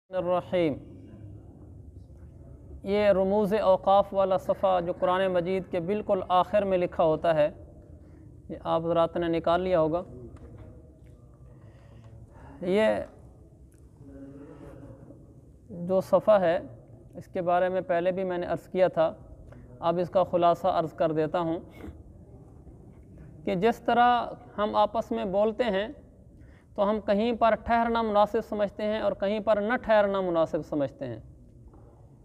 الرحیم یہ رموز اوقاف والا صفحہ جو قرآن مجید کے بالکل آخر میں لکھا ہوتا ہے، یہ آپ حضرات نے نکال لیا ہوگا۔ یہ جو صفحہ ہے اس کے بارے میں پہلے بھی میں نے عرض کیا تھا، اب اس کا خلاصہ عرض کر دیتا ہوں کہ جس طرح ہم آپس میں بولتے ہیں تو ہم کہیں پر ٹھہرنا مناسب سمجھتے ہیں اور کہیں پر نہ ٹھہرنا مناسب سمجھتے ہیں۔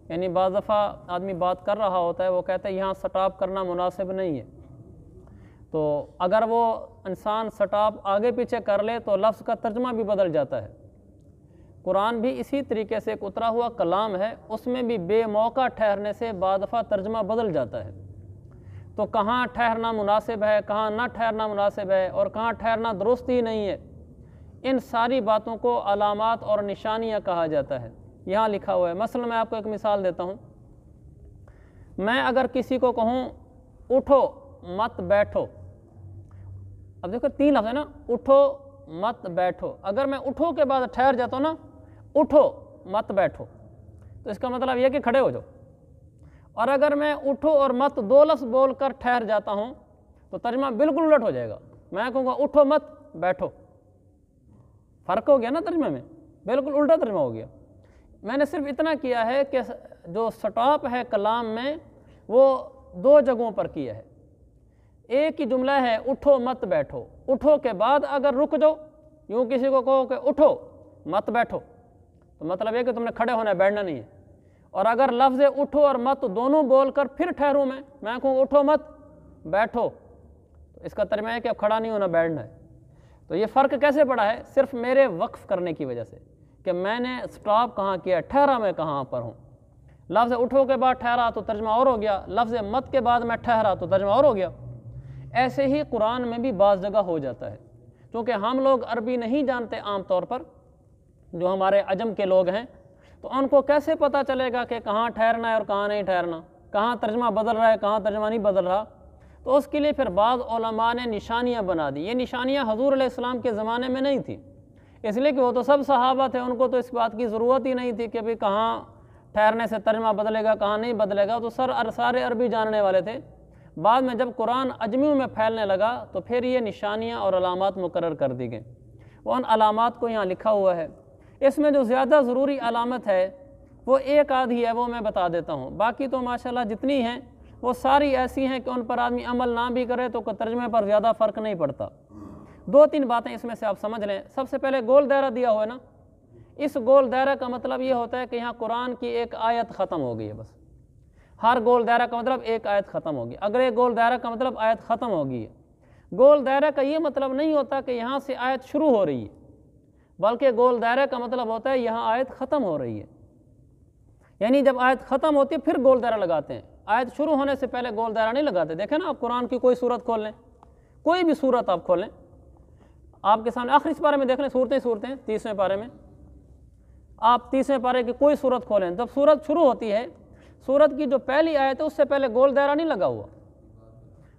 یعنی بعض دفعہ آدمی بات کر رہا ہوتا ہے، وہ کہتا ہے یہاں سٹاپ کرنا مناسب نہیں ہے، تو اگر وہ انسان سٹاپ آگے پیچھے کر لے تو لفظ کا ترجمہ بھی بدل جاتا ہے۔ قرآن بھی اسی طریقے سے ایک اترا ہوا کلام ہے، اس میں بھی بے موقع ٹھہرنے سے بعض دفعہ ترجمہ بدل جاتا ہے۔ تو کہاں ٹھہرنا مناسب ہے، کہاں نہ ٹھہرنا مناسب ہے اور کہاں ٹھہرنا درست ہی نہیں ہے، ان ساری باتوں کو علامات اور نشانیاں کہا جاتا ہے۔ یہاں لکھا ہوا ہے، مثلا میں آپ کو ایک مثال دیتا ہوں۔ میں اگر کسی کو کہوں اٹھو مت بیٹھو، اب دیکھو تین لفظ ہے نا، اٹھو مت بیٹھو۔ اگر میں اٹھو کے بعد ٹھہر جاتا ہوں نا، اٹھو مت بیٹھو، تو اس کا مطلب یہ کہ کھڑے ہو جاؤ۔ اور اگر میں اٹھو اور مت دو لفظ بول کر ٹھہر جاتا ہوں تو ترجمہ بالکل الٹ ہو جائے گا۔ میں کہوں گا اٹھو مت بیٹھو، فرق ہو گیا نا ترجمے میں، بالکل الٹا ترجمہ ہو گیا۔ میں نے صرف اتنا کیا ہے کہ جو سٹاپ ہے کلام میں وہ دو جگہوں پر کیا ہے۔ ایک ہی جملہ ہے اٹھو مت بیٹھو، اٹھو کے بعد اگر رک جاؤ، یوں کسی کو کہو کہ اٹھو مت بیٹھو تو مطلب یہ کہ تم نے کھڑے ہونا ہے، بیٹھنا نہیں ہے۔ اور اگر لفظ اٹھو اور مت دونوں بول کر پھر ٹھہروں میں کہوں اٹھو مت بیٹھو، تو اس کا ترجمہ ہے کہ اب کھڑا نہیں ہونا، بیٹھنا ہے۔ تو یہ فرق کیسے پڑا ہے؟ صرف میرے وقف کرنے کی وجہ سے کہ میں نے سٹاپ کہاں کیا، ٹھہرا میں کہاں پر ہوں۔ لفظ اٹھو کے بعد ٹھہرا تو ترجمہ اور ہو گیا، لفظ مت کے بعد میں ٹھہرا تو ترجمہ اور ہو گیا۔ ایسے ہی قرآن میں بھی بعض جگہ ہو جاتا ہے، کیونکہ ہم لوگ عربی نہیں جانتے عام طور پر، جو ہمارے عجم کے لوگ ہیں، تو ان کو کیسے پتہ چلے گا کہ کہاں ٹھہرنا ہے اور کہاں نہیں ٹھہرنا، کہاں ترجمہ بدل رہا ہے کہاں ترجمہ نہیں بدل رہا۔ تو اس کے لیے پھر بعض علماء نے نشانیاں بنا دی۔ یہ نشانیاں حضور علیہ السلام کے زمانے میں نہیں تھیں، اس لیے کہ وہ تو سب صحابہ تھے، ان کو تو اس بات کی ضرورت ہی نہیں تھی کہ بھی کہاں ٹھہرنے سے ترجمہ بدلے گا کہاں نہیں بدلے گا، تو سارے عربی جاننے والے تھے۔ بعد میں جب قرآن عجمیوں میں پھیلنے لگا تو پھر یہ نشانیاں اور علامات مقرر کر دی گئیں۔ وہ ان علامات کو یہاں لکھا ہوا ہے۔ اس میں جو زیادہ ضروری علامت ہے وہ ایک آدھی ہے، وہ میں بتا دیتا ہوں، باقی تو ماشاءاللہ جتنی ہیں وہ ساری ایسی ہیں کہ ان پر آدمی عمل نہ بھی کرے تو ترجمے پر زیادہ فرق نہیں پڑتا۔ دو تین باتیں اس میں سے آپ سمجھ لیں۔ سب سے پہلے گول دائرہ دیا ہوا ہے نا، اس گول دائرہ کا مطلب یہ ہوتا ہے کہ یہاں قرآن کی ایک آیت ختم ہو گئی ہے، بس ہر گول دائرہ کا مطلب ایک آیت ختم ہوگی، اگلے گول دائرہ کا مطلب آیت ختم ہوگی ہے۔ گول دائرہ کا یہ مطلب نہیں ہوتا کہ یہاں سے آیت شروع ہو رہی ہے، بلکہ گول دائرہ کا مطلب ہوتا ہے یہاں آیت ختم ہو رہی ہے۔ یعنی جب آیت ختم ہوتی ہے پھر گول دائرہ لگاتے ہیں، آیت شروع ہونے سے پہلے گول دائرہ نہیں لگاتے۔ دیکھیں نا، آپ قرآن کی کوئی سورت کھول لیں، کوئی بھی سورت آپ کھول لیں، آپ کے سامنے آخری پارے میں دیکھ لیں، صورتیں 30ویں پارے میں، آپ 30ویں پارے کی کوئی سورت کھولیں، جب سورت شروع ہوتی ہے، سورت کی جو پہلی آیت ہے اس سے پہلے گول دائرہ نہیں لگا ہوا،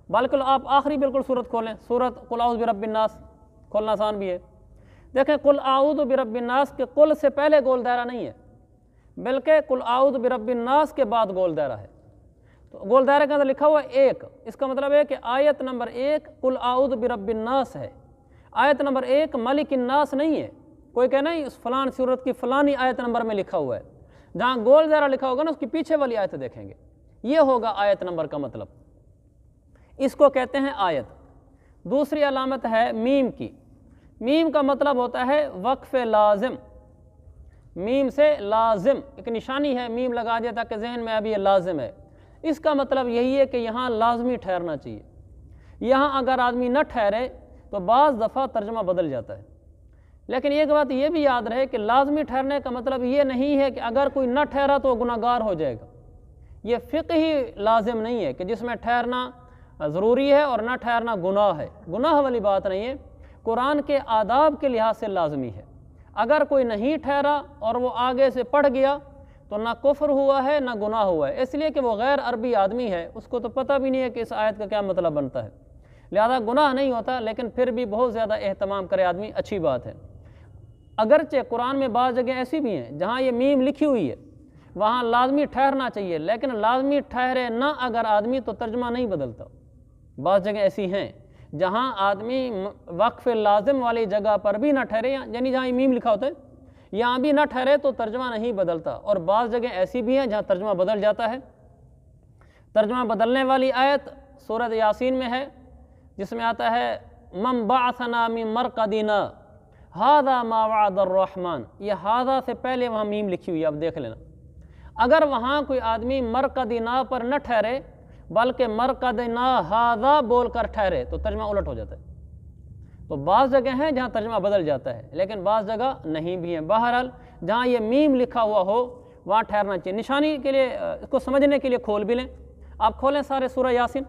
بلکہ آپ آخری بالکل سورت کھولیں، سورت قل اعوذ برب الناس کھولنا آسان بھی ہے۔ دیکھیں قل اعوذ برب الناس کے قل سے پہلے گول دائرہ نہیں ہے، بلکہ قل اعوذ برب الناس کے بعد گول دائرہ ہے۔ تو گول دائرہ کے اندر لکھا ہوا ہے ایک، اس کا مطلب ہے کہ آیت نمبر 1 قل اعوذ برب الناس ہے، آیت نمبر 1 ملک الناس نہیں ہے۔ کوئی کہنا نہیں اس فلان سورت کی فلانی آیت نمبر میں لکھا ہوا ہے، جہاں گول دائرہ لکھا ہوگا نا اس کی پیچھے والی آیت دیکھیں گے، یہ ہوگا آیت نمبر کا مطلب، اس کو کہتے ہیں آیت۔ دوسری علامت ہے میم کی۔ میم کا مطلب ہوتا ہے وقف لازم، میم سے لازم، ایک نشانی ہے میم لگا دیا تاکہ ذہن میں ابھی یہ لازم ہے۔ اس کا مطلب یہی ہے کہ یہاں لازمی ٹھہرنا چاہیے، یہاں اگر آدمی نہ ٹھہرے تو بعض دفعہ ترجمہ بدل جاتا ہے۔ لیکن ایک بات یہ بھی یاد رہے کہ لازمی ٹھہرنے کا مطلب یہ نہیں ہے کہ اگر کوئی نہ ٹھہرا تو وہ گناہ گار ہو جائے گا۔ یہ فقہی لازم نہیں ہے کہ جس میں ٹھہرنا ضروری ہے اور نہ ٹھہرنا گناہ ہے، گناہ والی بات نہیں ہے، قرآن کے آداب کے لحاظ سے لازمی ہے۔ اگر کوئی نہیں ٹھہرا اور وہ آگے سے پڑھ گیا تو نہ کفر ہوا ہے نہ گناہ ہوا ہے، اس لیے کہ وہ غیر عربی آدمی ہے، اس کو تو پتہ بھی نہیں ہے کہ اس آیت کا کیا مطلب بنتا ہے، لہذا گناہ نہیں ہوتا، لیکن پھر بھی بہت زیادہ اہتمام کرے آدمی، اچھی بات ہے۔ اگرچہ قرآن میں بعض جگہ ایسی بھی ہیں جہاں یہ میم لکھی ہوئی ہے وہاں لازمی ٹھہرنا چاہیے، لیکن لازمی ٹھہرے نہ اگر آدمی تو ترجمہ نہیں بدلتا۔ بعض جگہ ایسی ہیں جہاں آدمی وقف لازم والی جگہ پر بھی نہ ٹھہرے، یعنی جہاں میم لکھا ہوتا ہے یہاں بھی نہ ٹھہرے تو ترجمہ نہیں بدلتا، اور بعض جگہ ایسی بھی ہیں جہاں ترجمہ بدل جاتا ہے۔ ترجمہ بدلنے والی آیت سورۃ یاسین میں ہے جس میں آتا ہے من بعثنا من مرقدنا ھذا ما وعد الرحمن، یہ ھذا سے پہلے وہاں میم لکھی ہوئی ہے، آپ دیکھ لینا۔ اگر وہاں کوئی آدمی مرقدنا پر نہ ٹھہرے بلکہ مرقدنا ھذا بول کر ٹھہرے تو ترجمہ الٹ ہو جاتا ہے۔ تو بعض جگہ ہیں جہاں ترجمہ بدل جاتا ہے لیکن بعض جگہ نہیں بھی ہیں۔ بہرحال جہاں یہ میم لکھا ہوا ہو وہاں ٹھہرنا چاہیے۔ نشانی کے لیے اس کو سمجھنے کے لیے کھول بھی لیں، آپ کھولیں سارے سورہ یاسین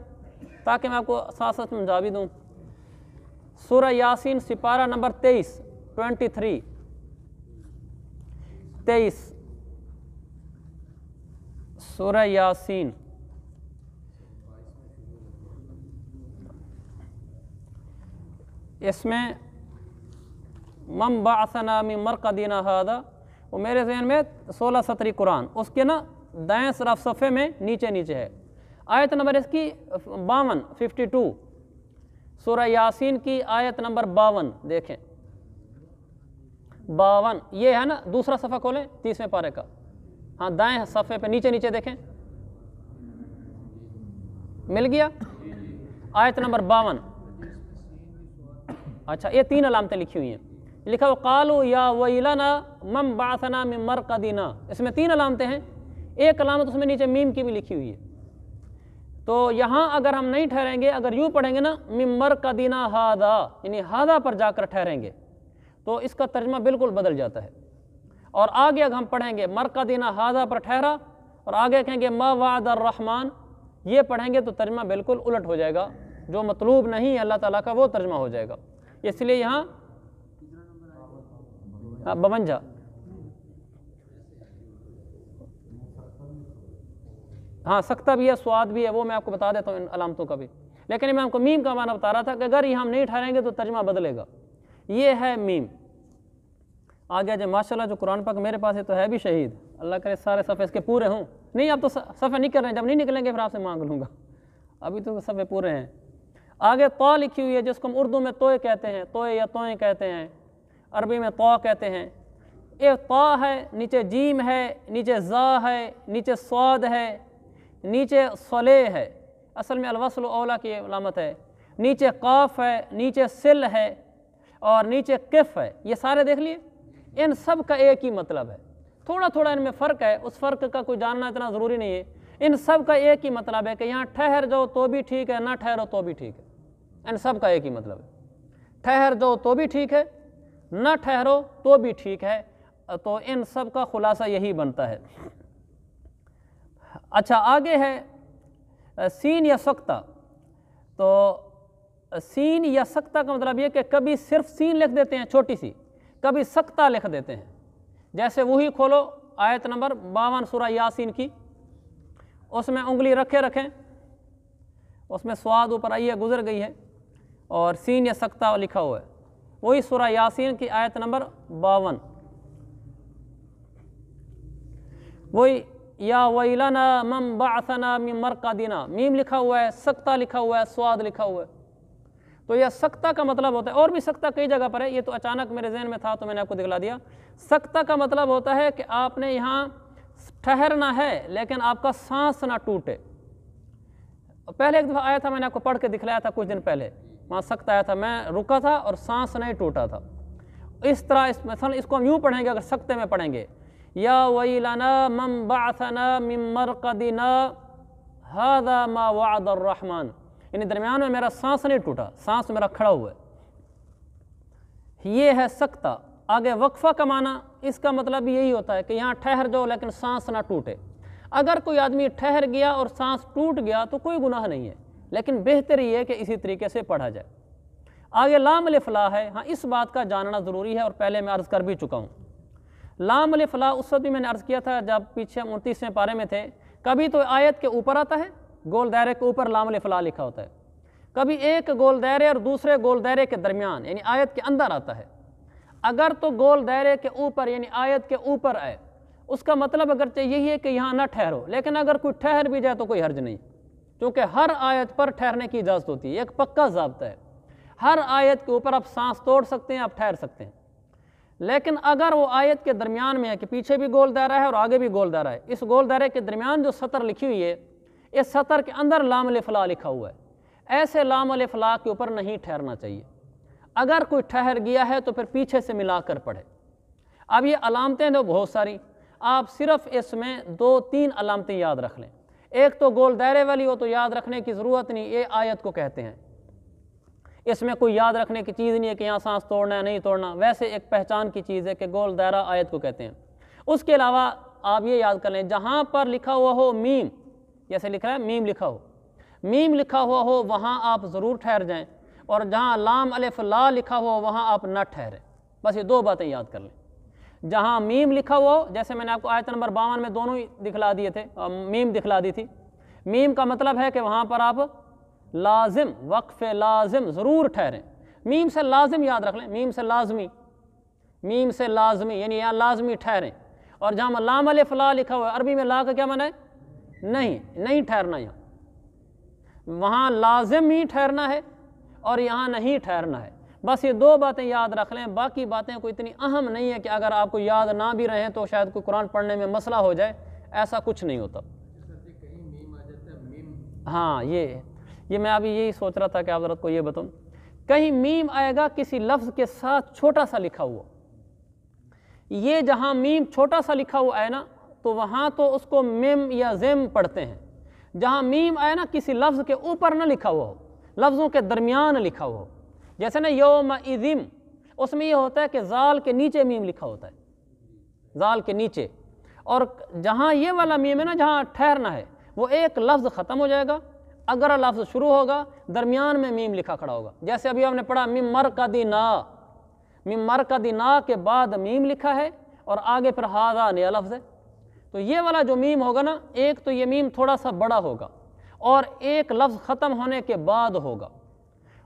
تاکہ میں آپ کو ساتھ ساتھ سمجھا بھی دوں۔ سورہ یاسین سپارہ نمبر 23 سورہ یاسین اس میں من بعثنا من مرقدنا ھذا، وہ میرے ذہن میں 16 سطری قرآن، اس کے نا دائیں طرف صفحے میں نیچے ہے آیت نمبر اس کی 52 سورہ یاسین کی آیت نمبر 52 دیکھیں 52، یہ ہے نا دوسرا صفحہ کھولیں 30ویں پارے کا، ہاں دائیں صفحے پہ نیچے دیکھیں، مل گیا آیت نمبر 52۔ اچھا یہ 3 علامتیں لکھی ہوئی ہیں، لکھا قالوا یا ویلنا من بعثنا من مرقدنا، اس میں 3 علامتیں ہیں، ایک علامت اس میں نیچے میم کی بھی لکھی ہوئی ہے۔ تو یہاں اگر ہم نہیں ٹھہریں گے، اگر یوں پڑھیں گے نا من مرقدنا ھذا، یعنی ھذا پر جا کر ٹھہریں گے تو اس کا ترجمہ بالکل بدل جاتا ہے۔ اور آگے اگر ہم پڑھیں گے مرقدنا ھذا پر ٹھہرا اور آگے کہیں گے ما وعد الرحمن، یہ پڑھیں گے تو ترجمہ بالکل الٹ ہو جائے گا، جو مطلوب نہیں ہے اللہ تعالیٰ کا وہ ترجمہ ہو جائے گا۔ اس لیے یہاں 52 ہاں سختہ بھی ہے، سواد بھی ہے، وہ میں آپ کو بتا دیتا ہوں ان علامتوں کا بھی، لیکن میں آپ کو میم کا معنی بتا رہا تھا کہ اگر یہ ہم نہیں ٹھہریں گے تو ترجمہ بدلے گا۔ یہ ہے میم۔ آگے جو ماشاءاللہ جو قرآن پاک میرے پاس ہے تو ہے بھی شہید، اللہ کرے سارے صفحے اس کے پورے ہوں، نہیں اب تو صفحے نہیں کر رہے ہیں، جب نہیں نکلیں گے پھر آپ سے مانگ لوں گا، ابھی تو صفحے پورے ہیں۔ آگے طا لکھی ہوئی ہے جس کو ہم اردو میں توئے کہتے ہیں، توئے یا توئیں کہتے ہیں، عربی میں طا کہتے ہیں۔ ایک طا ہے، نیچے جیم ہے، نیچے زا ہے، نیچے صاد ہے، نیچے صلیح ہے، اصل میں الوصل اولا کی علامت ہے، نیچے قاف ہے، نیچے سل ہے اور نیچے قف ہے، یہ سارے دیکھ لیے، ان سب کا ایک ہی مطلب ہے، تھوڑا تھوڑا ان میں فرق ہے، اس فرق کا کوئی جاننا اتنا ضروری نہیں ہے، ان سب کا ایک ہی مطلب ہے کہ یہاں ٹھہر جاؤ تو بھی ٹھیک ہے، نہ ٹھہرو تو بھی ٹھیک ہے، ان سب کا ایک ہی مطلب ہے، ٹھہر جاؤ تو بھی ٹھیک ہے، نہ ٹھہرو تو بھی ٹھیک ہے، تو ان سب کا خلاصہ یہی بنتا ہے۔ اچھا آگے ہے سین یا سکتہ، تو سین یا سکتہ کا مطلب یہ کہ کبھی صرف سین لکھ دیتے ہیں چھوٹی سی، کبھی سکتہ لکھ دیتے ہیں، جیسے وہی کھولو آیت نمبر 52 سورہ یاسین کی، اس میں انگلی رکھیں، اس میں سواد اوپر آئی ہے گزر گئی ہے اور سین یا سکتہ لکھا ہوا ہے، وہی سورہ یاسین کی آیت نمبر 52، وہی یا ویلنا من بعثنا من مرقدنا، میم لکھا ہوا ہے، سکتہ لکھا ہوا ہے، سواد لکھا ہوا ہے۔ تو یہ سکتہ کا مطلب ہوتا ہے، اور بھی سکتہ کئی جگہ پر ہے، یہ تو اچانک میرے ذہن میں تھا تو میں نے آپ کو دکھلا دیا۔ سکتہ کا مطلب ہوتا ہے کہ آپ نے یہاں ٹھہرنا ہے لیکن آپ کا سانس نہ ٹوٹے۔ پہلے ایک دفعہ آیا تھا، میں نے آپ کو پڑھ کے دکھلایا تھا کچھ دن پہلے، وہاں سکتہ آیا تھا، میں رکا تھا اور سانس نہیں ٹوٹا تھا۔ اس طرح مثلا اس کو ہم یوں پڑھیں گے، اگر سکتے میں پڑھیں گے یا ویلنا من بعثنا من مرقدنا ھذا ما وعد الرحمن، یعنی درمیان میں میرا سانس نہیں ٹوٹا، سانس میرا کھڑا ہوا ہے، یہ ہے سکتہ۔ آگے وقفہ کا معنی، اس کا مطلب بھی یہی ہوتا ہے کہ یہاں ٹھہر جاؤ لیکن سانس نہ ٹوٹے۔ اگر کوئی آدمی ٹھہر گیا اور سانس ٹوٹ گیا تو کوئی گناہ نہیں ہے، لیکن بہتر یہ ہے کہ اسی طریقے سے پڑھا جائے۔ آگے لام الف لا ہے، ہاں اس بات کا جاننا ضروری ہے اور پہلے میں عرض کر بھی چکا ہوں۔ لام الف لا اس وقت بھی میں نے عرض کیا تھا جب پیچھے 29ویں پارے میں تھے، کبھی تو آیت کے اوپر آتا ہے، گول دائرے کے اوپر لام الف لا لکھا ہوتا ہے، کبھی ایک گول دائرے اور دوسرے گول دائرے کے درمیان یعنی آیت کے اندر آتا ہے۔ اگر تو گول دائرے کے اوپر یعنی آیت کے اوپر آئے، اس کا مطلب اگرچہ یہی ہے کہ یہاں نہ ٹھہرو، لیکن اگر کوئی ٹھہر بھی جائے تو کوئی حرج نہیں، کیونکہ ہر آیت پر ٹھہرنے کی اجازت ہوتی ہے، ایک پکا ضابطہ ہے، ہر آیت کے اوپر آپ سانس توڑ سکتے ہیں، آپ ٹھہر سکتے ہیں۔ لیکن اگر وہ آیت کے درمیان میں ہے کہ پیچھے بھی گول دائرہ ہے اور آگے بھی گول دائرہ ہے، اس گول دائرے کے درمیان جو سطر لکھی ہوئی ہے، اس سطر کے اندر لام الف لا لکھا ہوا ہے، ایسے لام الف لا کے اوپر نہیں ٹھہرنا چاہیے۔ اگر کوئی ٹھہر گیا ہے تو پھر پیچھے سے ملا کر پڑھے۔ اب یہ علامتیں تو بہت ساری، آپ صرف اس میں 2-3 علامتیں یاد رکھ لیں۔ ایک تو گول دائرے والی ہو تو یاد رکھنے کی ضرورت نہیں، یہ آیت کو کہتے ہیں، اس میں کوئی یاد رکھنے کی چیز نہیں ہے کہ یہاں سانس توڑنا ہے نہیں توڑنا، ویسے ایک پہچان کی چیز ہے کہ گول دائرہ آیت کو کہتے ہیں۔ اس کے علاوہ آپ یہ یاد کر لیں، جہاں پر لکھا ہوا ہو میم، جیسے لکھ رہا ہے میم لکھا ہو، میم لکھا ہوا ہو وہاں آپ ضرور ٹھہر جائیں، اور جہاں لام الف لا لکھا ہوا وہاں آپ نہ ٹھہریں۔ بس یہ 2 باتیں یاد کر لیں، جہاں میم لکھا ہوا ہو، جیسے میں نے آپ کو آیت نمبر 52 میں دونوں ہی دکھلا دیے تھے، میم دکھلا دی تھی، میم کا مطلب ہے کہ وہاں پر آپ لازم وقف لازم ضرور ٹھہریں۔ میم سے لازم یاد رکھ لیں، میم سے لازمی، میم سے لازمی یعنی یہاں لازمی ٹھہریں۔ اور جہاں لام الف لا لکھا ہوا ہے، عربی میں لا کا کیا معنی ہے؟ نہیں ٹھہرنا، یہاں وہاں لازم ہی ٹھہرنا ہے اور یہاں نہیں ٹھہرنا ہے۔ بس یہ 2 باتیں یاد رکھ لیں، باقی باتیں کوئی اتنی اہم نہیں ہے کہ اگر آپ کو یاد نہ بھی رہیں تو شاید کوئی قرآن پڑھنے میں مسئلہ ہو جائے، ایسا کچھ نہیں ہوتا۔ ہاں یہ میں ابھی یہی سوچ رہا تھا کہ حضرت کو یہ بتاؤں، کہیں میم آئے گا کسی لفظ کے ساتھ چھوٹا سا لکھا ہوا، یہ جہاں میم چھوٹا سا لکھا ہوا ہے نا تو وہاں تو اس کو میم یا زم پڑھتے ہیں۔ جہاں میم آئے نا کسی لفظ کے اوپر نہ لکھا ہوا ہو، لفظوں کے درمیان لکھا ہوا ہو، جیسے نا یومئذ، اس میں یہ ہوتا ہے کہ زال کے نیچے میم لکھا ہوتا ہے، زال کے نیچے، اور جہاں یہ والا میم ہے نا جہاں ٹھہرنا ہے، وہ ایک لفظ ختم ہو جائے گا، اگر لفظ شروع ہوگا درمیان میں میم لکھا کھڑا ہوگا، جیسے ابھی ہم نے پڑھا من مرکدنا، من مرکدنا کے بعد میم لکھا ہے اور آگے پھر ھذا نیا لفظ ہے، تو یہ والا جو میم ہوگا نا، ایک تو یہ میم تھوڑا سا بڑا ہوگا اور ایک لفظ ختم ہونے کے بعد ہوگا،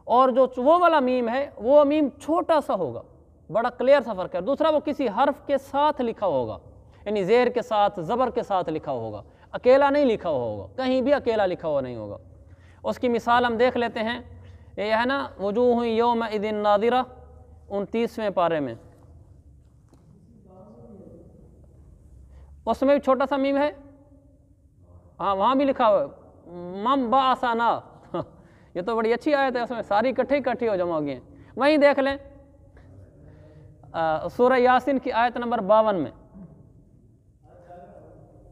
اور جو وہ والا میم ہے وہ میم چھوٹا سا ہوگا، بڑا کلیئر سا فرق ہے۔ دوسرا وہ کسی حرف کے ساتھ لکھا ہوگا، یعنی زیر کے ساتھ زبر کے ساتھ لکھا ہوگا، اکیلا نہیں لکھا ہوا ہوگا، کہیں بھی اکیلا لکھا ہوا نہیں ہوگا۔ اس کی مثال ہم دیکھ لیتے ہیں، یہ ہے نا وجوہ یومئذ ناظرہ 29ویں پارے میں، اس میں بھی چھوٹا سا میم ہے، ہاں وہاں بھی لکھا ہوا ہے من بعثنا، یہ تو بڑی اچھی آیت ہے، اس میں ساری اکٹھی ہو جمع ہو گئی ہیں۔ وہیں دیکھ لیں سورہ یاسین کی آیت نمبر 52 میں،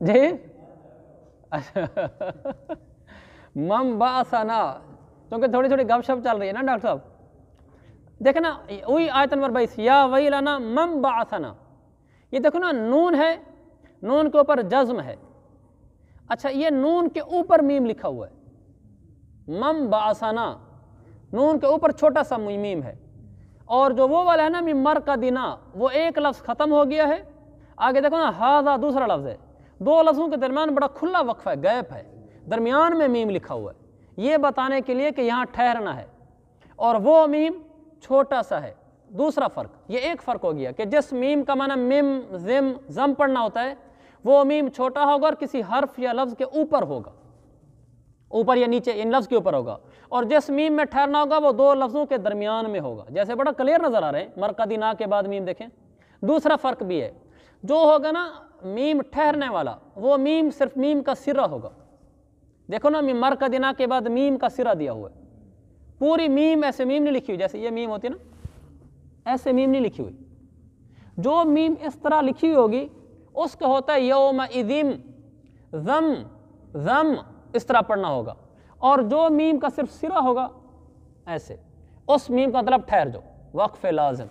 جی من بعثنا، کیونکہ تھوڑی گپ شپ چل رہی ہے نا ڈاکٹر صاحب، دیکھیں نا وہی آیت نمبر 22 یا ویلنا من بعثنا، یہ دیکھو نا نون ہے، نون کے اوپر جزم ہے، اچھا یہ نون کے اوپر میم لکھا ہوا ہے، من بعثنا، نون کے اوپر چھوٹا سا میم ہے، اور جو وہ والا ہے نا من مرکدنا، وہ ایک لفظ ختم ہو گیا ہے، آگے دیکھو نا ھذا دوسرا لفظ ہے، 2 لفظوں کے درمیان بڑا کھلا وقفہ ہے، گیپ ہے، درمیان میں میم لکھا ہوا ہے، یہ بتانے کے لیے کہ یہاں ٹھہرنا ہے، اور وہ میم چھوٹا سا ہے۔ دوسرا فرق، یہ ایک فرق ہو گیا کہ جس میم کا معنی میم زم پڑھنا ہوتا ہے وہ میم چھوٹا ہوگا اور کسی حرف یا لفظ کے اوپر ہوگا، اوپر یا نیچے ان لفظ کے اوپر ہوگا، اور جس میم میں ٹھہرنا ہوگا وہ 2 لفظوں کے درمیان میں ہوگا، جیسے بڑا کلیئر نظر آ رہے ہیں مرکدنا کے بعد میم دیکھیں۔ دوسرا فرق بھی ہے، جو ہوگا نا میم ٹھہرنے والا وہ میم صرف میم کا سرہ ہوگا، دیکھو نا من مرکدنا کے بعد میم کا سرہ دیا ہوا ہے، پوری میم ایسے میم نہیں لکھی ہوئی، جیسے یہ میم ہوتی ہے نا ایسے میم نہیں لکھی ہوئی، جو میم اس طرح لکھی ہوئی ہوگی اس کا ہوتا ہے یومئذ، ضم اس طرح پڑھنا ہوگا، اور جو میم کا صرف سرہ ہوگا ایسے، اس میم کا مطلب ٹھہر جو، وقف لازم۔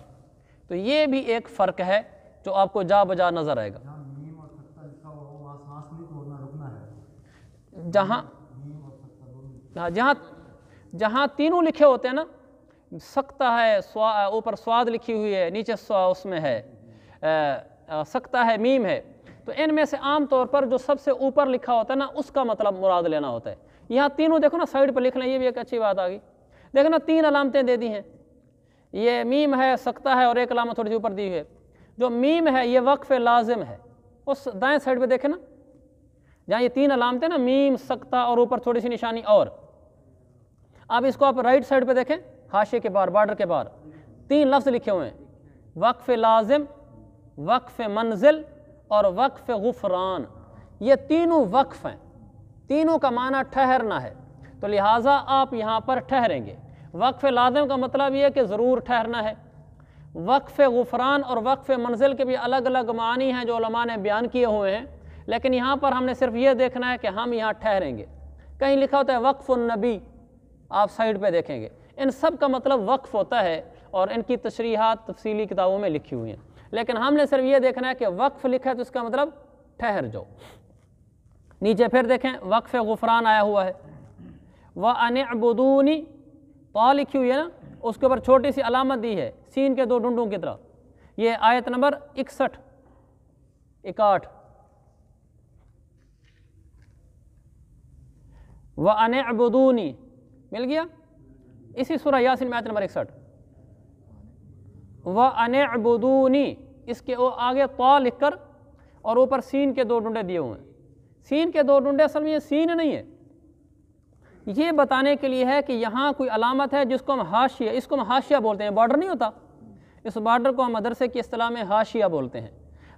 تو یہ بھی ایک فرق ہے جو آپ کو جا بجا نظر آئے گا۔ جہاں تینوں لکھے ہوتے ہیں نا، سکتہ ہے، اوپر سواد لکھی ہوئی ہے، نیچے اس میں ہے سکتہ ہے، میم ہے، تو ان میں سے عام طور پر جو سب سے اوپر لکھا ہوتا ہے نا اس کا مطلب مراد لینا ہوتا ہے۔ یہاں تینوں دیکھو نا سائڈ پہ لکھ لیں، یہ بھی ایک اچھی بات آ گئی، دیکھو نا 3 علامتیں دے دی ہیں، یہ میم ہے سکتہ ہے اور ایک علامت تھوڑی سی اوپر دی ہوئی ہے. جو میم ہے یہ وقف لازم ہے. اس دائیں سائڈ پہ دیکھیں نا جہاں یہ 3 علامتیں نا میم سکتہ اور اوپر تھوڑی سی نشانی اور. اب اس کو آپ رائٹ سائڈ پہ دیکھیں حاشیے کے باہر بارڈر کے باہر 3 لفظ لکھے ہوئے ہیں وقف لازم، وقف منزل اور وقف غفران. یہ تینوں وقف ہیں، تینوں کا معنی ٹھہرنا ہے، تو لہٰذا آپ یہاں پر ٹھہریں گے. وقف لازم کا مطلب یہ ہے کہ ضرور ٹھہرنا ہے. وقف غفران اور وقف منزل کے بھی الگ الگ معنی ہیں جو علماء نے بیان کیے ہوئے ہیں، لیکن یہاں پر ہم نے صرف یہ دیکھنا ہے کہ ہم یہاں ٹھہریں گے. کہیں لکھا ہوتا ہے وقف النبی، آپ سائڈ پہ دیکھیں گے. ان سب کا مطلب وقف ہوتا ہے اور ان کی تشریحات تفصیلی کتابوں میں لکھی ہوئی ہیں، لیکن ہم نے صرف یہ دیکھنا ہے کہ وقف لکھا ہے تو اس کا مطلب ٹھہر جاؤ. نیچے پھر دیکھیں وقف غفران آیا ہوا ہے وَأَنِ اعْبُدُونِ، طا لکھی ہوئی ہے نا، اس کے اوپر چھوٹی سی علامت دی ہے سین کے 2 ڈنڈوں کی طرح. یہ آیت نمبر 61 وَأَنِ اعْبُدُونِ مل گیا. اسی سورہ یاسین میں آیت نمبر 61 وَأَنِ اعْبُدُونِ، اس کے آگے طا لکھ کر اور اوپر سین کے 2 ڈنڈے دیے ہوئے ہیں. سین کے 2 ڈنڈے اصل میں یہ سین نہیں ہے، یہ بتانے کے لیے ہے کہ یہاں کوئی علامت ہے جس کو ہم حاشیہ، اس کو ہم حاشیہ بولتے ہیں. بارڈر نہیں ہوتا، اس بارڈر کو ہم مدرسے کی اصطلاح میں حاشیہ بولتے ہیں.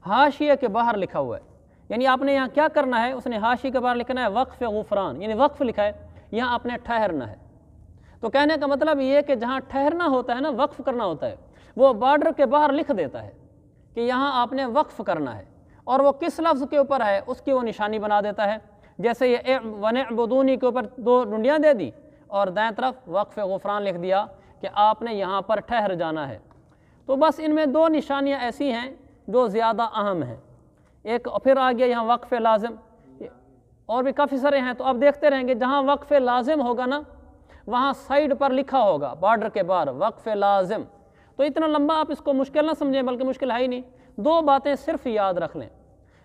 حاشیہ کے باہر لکھا ہوا ہے، یعنی آپ نے یہاں کیا کرنا ہے، اس نے حاشیہ کے باہر لکھنا ہے وقف غفران، یعنی وقف لکھا ہے، یہاں آپ نے ٹھہرنا ہے. تو کہنے کا مطلب یہ ہے کہ جہاں ٹھہرنا ہوتا ہے نا، وقف کرنا ہوتا ہے، وہ بارڈر کے باہر لکھ دیتا ہے کہ یہاں آپ نے وقف کرنا ہے، اور وہ کس لفظ کے اوپر ہے اس کی وہ نشانی بنا دیتا ہے. جیسے یہ وَنِعْبُدُونِ کے اوپر 2 ڈنڈیاں دے دی اور دائیں طرف وقف غفران لکھ دیا کہ آپ نے یہاں پر ٹھہر جانا ہے. تو بس ان میں 2 نشانیاں ایسی ہیں جو زیادہ اہم ہیں. ایک پھر آ گیا یہاں وقف لازم، اور بھی کافی سارے ہیں، تو آپ دیکھتے رہیں گے جہاں وقف لازم ہوگا نا وہاں سائڈ پر لکھا ہوگا بارڈر کے باہر وقف لازم. تو اتنا لمبا آپ اس کو مشکل نہ سمجھیں، بلکہ مشکل ہے ہی نہیں. 2 باتیں صرف یاد رکھ لیں،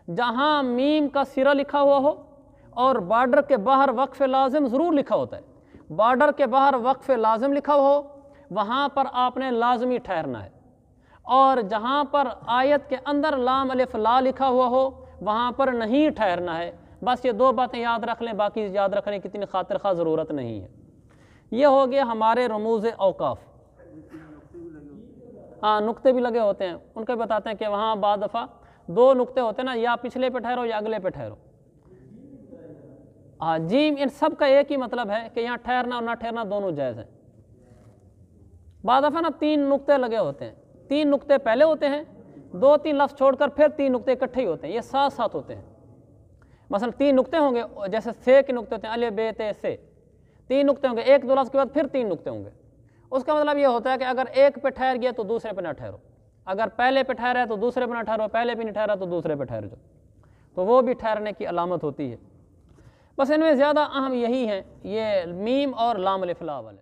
جہاں میم کا سرا لکھا ہوا ہو اور بارڈر کے باہر وقف لازم ضرور لکھا ہوتا ہے، بارڈر کے باہر وقف لازم لکھا ہو وہاں پر آپ نے لازمی ٹھہرنا ہے، اور جہاں پر آیت کے اندر لام الف لا لکھا ہوا ہو وہاں پر نہیں ٹھہرنا ہے. بس یہ 2 باتیں یاد رکھ لیں، باقی یاد رکھنے کی اتنی خاطر خواہ ضرورت نہیں ہے. یہ ہو گیا ہمارے رموز اوقاف. ہاں نقطے بھی لگے ہوتے ہیں، ان کو بتاتے ہیں کہ وہاں بعض دفعہ 2 نقطے ہوتے ہیں نا، یا پچھلے پہ ٹھہرو یا اگلے پہ ٹھہرو. جیم ان سب کا ایک ہی مطلب ہے کہ یہاں ٹھہرنا اور نہ ٹھہرنا دونوں جائز ہیں. بعض دفعہ نا 3 نقطے لگے ہوتے ہیں، 3 نقطے پہلے ہوتے ہیں، 2-3 لفظ چھوڑ کر پھر 3 نقطے اکٹھے ہی ہوتے ہیں، یہ ساتھ ساتھ ہوتے ہیں. مثلا 3 نقطے ہوں گے، جیسے سے کے نقطے ہوتے ہیں الف ب ت سے، 3 نقطے ہوں گے، 1-2 لفظ کے بعد پھر 3 نقطے ہوں گے. اس کا مطلب یہ ہوتا ہے کہ اگر ایک پہ ٹھہر گیا تو دوسرے پہ نہ ٹھہرو، اگر پہلے پہ ٹھہرا ہے تو دوسرے پہ نہ ٹھہرو، پہلے پہ نہیں ٹھہرا تو دوسرے پہ ٹھہر جاؤ. تو وہ بھی ٹھہرنے کی علامت ہوتی ہے. بس ان میں زیادہ اہم یہی ہیں، یہ میم اور لام الف لا والے.